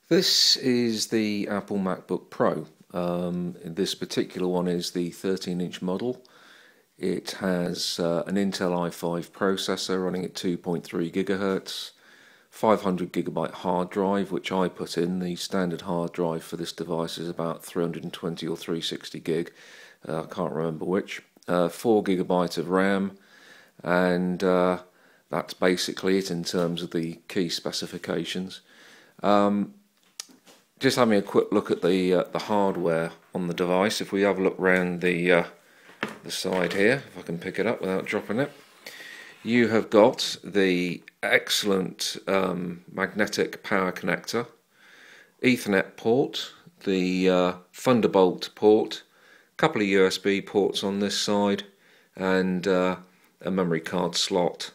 This is the Apple MacBook Pro. This particular one is the 13-inch model. It has an Intel i5 processor running at 2.3 GHz, 500 gigabyte hard drive, which I put in. The standard hard drive for this device is about 320 or 360 gig. I can't remember which. 4 gigabyte of RAM, and that's basically it in terms of the key specifications. Just having a quick look at the hardware on the device. If we have a look around the side here, if I can pick it up without dropping it, you have got the excellent magnetic power connector, Ethernet port, the Thunderbolt port, a couple of USB ports on this side, and a memory card slot,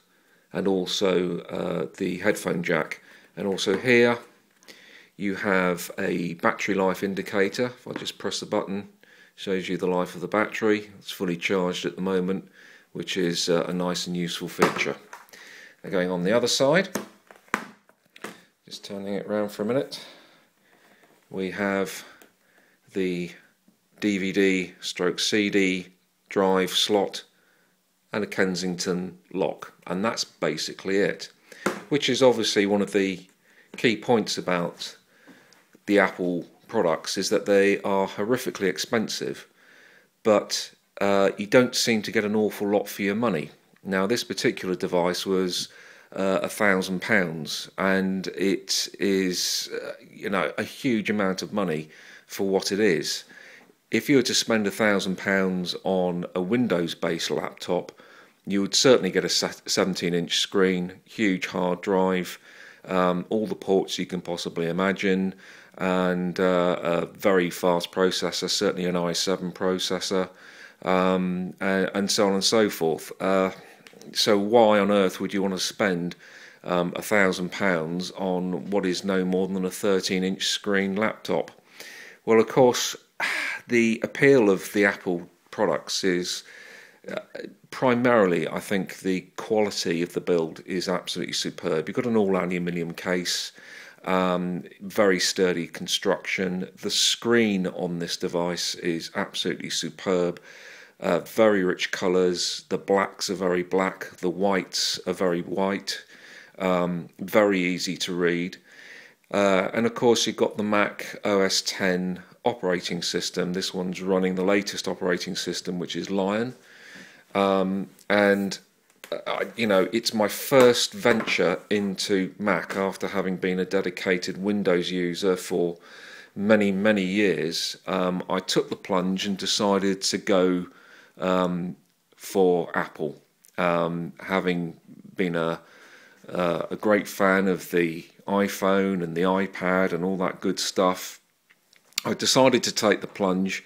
and also the headphone jack. And also here you have a battery life indicator. If I just press the button, shows you the life of the battery. It's fully charged at the moment, which is a nice and useful feature. Now going on the other side, just turning it around for a minute, we have the DVD/CD drive slot and a Kensington lock, and that's basically it, which is obviously one of the key points about the Apple products, is that they are horrifically expensive, but you don't seem to get an awful lot for your money. Now, this particular device was £1,000, and it is a huge amount of money for what it is. If you were to spend £1,000 on a Windows-based laptop, you would certainly get a 17-inch screen, huge hard drive, all the ports you can possibly imagine, and a very fast processor, certainly an i7 processor, and so on and so forth. So why on earth would you want to spend £1,000 on what is no more than a 13-inch screen laptop? Well, of course, the appeal of the Apple products is primarily, I think, the quality of the build is absolutely superb. You've got an all aluminium case, very sturdy construction. The screen on this device is absolutely superb. Very rich colours. The blacks are very black, the whites are very white, very easy to read. And of course you've got the Mac OS X operating system. This one's running the latest operating system, which is Lion. It's my first venture into Mac after having been a dedicated Windows user for many, many years. I took the plunge and decided to go for Apple. Having been a great fan of the iPhone and the iPad and all that good stuff, I decided to take the plunge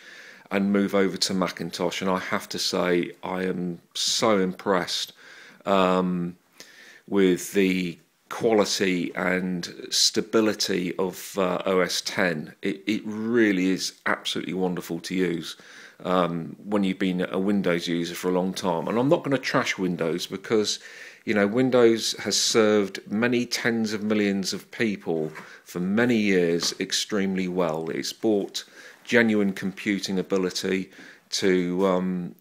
and move over to Macintosh, and I have to say I am so impressed with the quality and stability of OS X. It really is absolutely wonderful to use when you've been a Windows user for a long time. And I'm not going to trash Windows, because Windows has served many tens of millions of people for many years extremely well. It's brought genuine computing ability to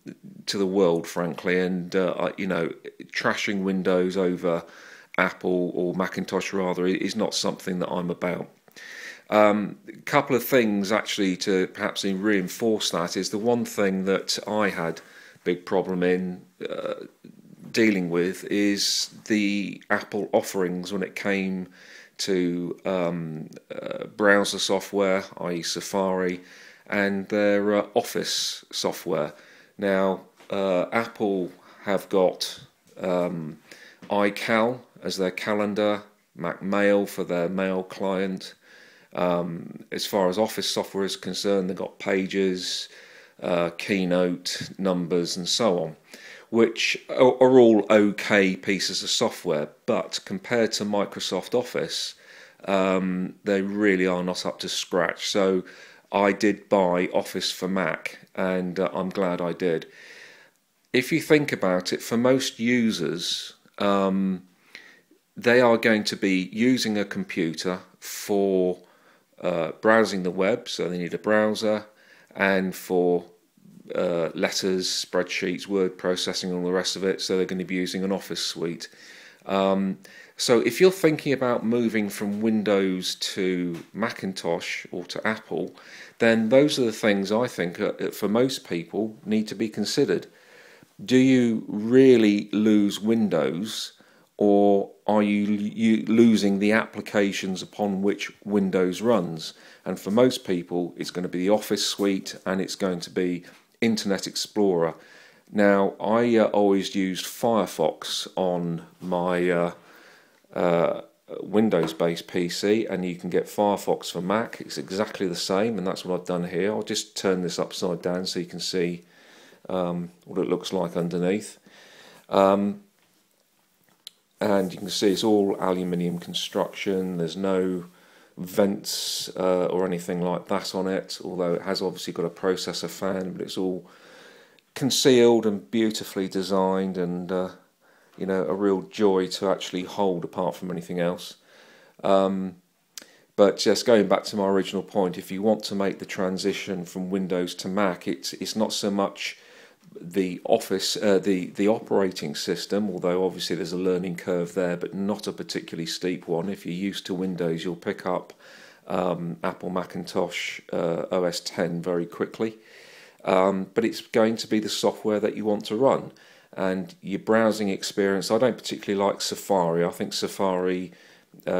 the world, frankly, and trashing Windows over Apple, or Macintosh rather, is not something that I'm about. A couple of things actually to perhaps reinforce that is the one thing that I had big problem in dealing with is the Apple offerings when it came to browser software, i.e. Safari, and their Office software. Now, Apple have got iCal as their calendar, Mac Mail for their mail client. As far as Office software is concerned, they've got Pages, Keynote, Numbers, and so on, which are all okay pieces of software, but compared to Microsoft Office, they really are not up to scratch. So I did buy Office for Mac, and I'm glad I did. If you think about it, for most users, they are going to be using a computer for browsing the web, so they need a browser, and for letters, spreadsheets, word processing, and all the rest of it, so they're going to be using an Office suite. So if you're thinking about moving from Windows to Macintosh or to Apple, then those are the things I think for most people need to be considered. Do you really lose Windows, or are you losing the applications upon which Windows runs? And for most people, it's going to be the Office suite, and it's going to be Internet Explorer. Now, I always used Firefox on my Windows-based PC, and you can get Firefox for Mac. It's exactly the same, and that's what I've done here. I'll just turn this upside down so you can see what it looks like underneath. And you can see it's all aluminium construction. There's no vents or anything like that on it, although it has obviously got a processor fan, but it's all concealed and beautifully designed, and you know, a real joy to actually hold apart from anything else. But just going back to my original point, if you want to make the transition from Windows to Mac, it's not so much the Office, the operating system, although obviously there's a learning curve there, but not a particularly steep one. If you're used to Windows, you'll pick up Apple Macintosh OS X very quickly. But it's going to be the software that you want to run, and your browsing experience. I don't particularly like Safari. I think Safari,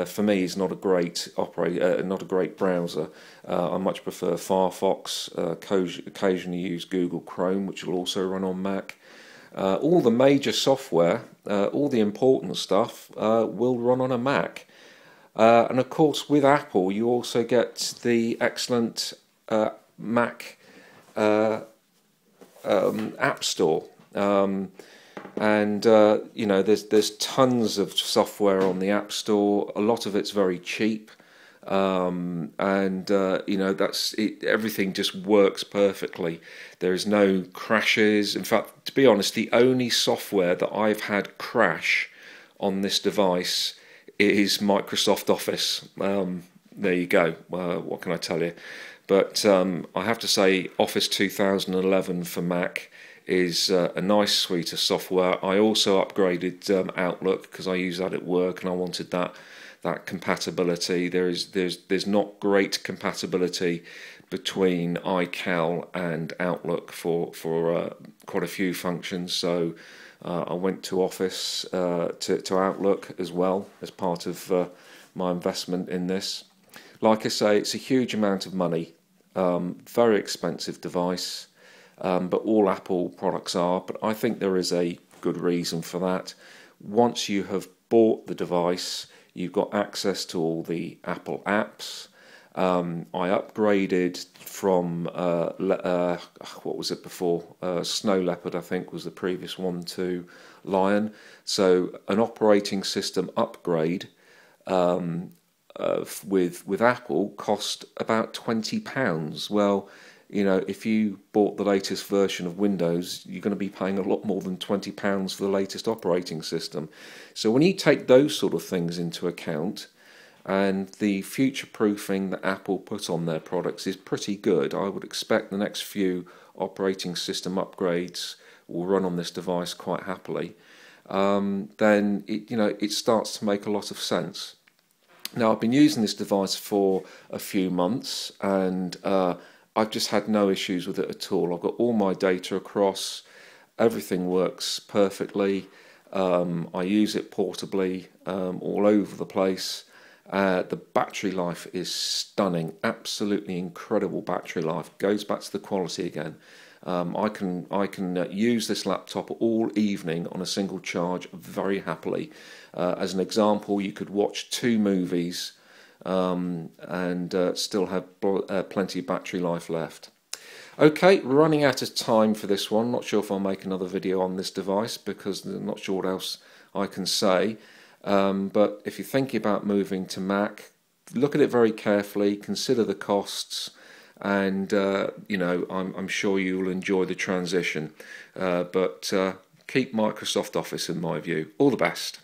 for me, is not a great not a great browser. I much prefer Firefox. Occasionally use Google Chrome, which will also run on Mac. All the major software, all the important stuff, will run on a Mac. And of course, with Apple, you also get the excellent Mac App Store. You know, there's tons of software on the App Store. A lot of it's very cheap, you know, that's it. Everything just works perfectly. There is no crashes. In fact, to be honest, the only software that I've had crash on this device is Microsoft Office. There you go. What can I tell you? But I have to say, Office 2011 for Mac is a nice suite of software. I also upgraded Outlook because I use that at work, and I wanted that compatibility. There's not great compatibility between iCal and Outlook for quite a few functions. So I went to Office to Outlook as well as part of my investment in this. Like I say, it's a huge amount of money, very expensive device. But all Apple products are, but I think there is a good reason for that. Once you have bought the device, you've got access to all the Apple apps. I upgraded from, what was it before? Snow Leopard, I think, was the previous one, to Lion. So an operating system upgrade with Apple cost about £20. Well, you know, if you bought the latest version of Windows, you're going to be paying a lot more than £20 for the latest operating system. So when you take those sort of things into account, and the future-proofing that Apple put on their products is pretty good, I would expect the next few operating system upgrades will run on this device quite happily. Then it starts to make a lot of sense. Now, I've been using this device for a few months, and I've just had no issues with it at all. I've got all my data across, everything works perfectly. I use it portably all over the place. The battery life is stunning, absolutely incredible battery life. Goes back to the quality again. I can use this laptop all evening on a single charge very happily. As an example, you could watch 2 movies and still have plenty of battery life left. Okay, we're running out of time for this one. Not sure if I'll make another video on this device because I'm not sure what else I can say. But if you're thinking about moving to Mac, look at it very carefully, consider the costs, and I'm sure you will enjoy the transition. But keep Microsoft Office in my view. All the best.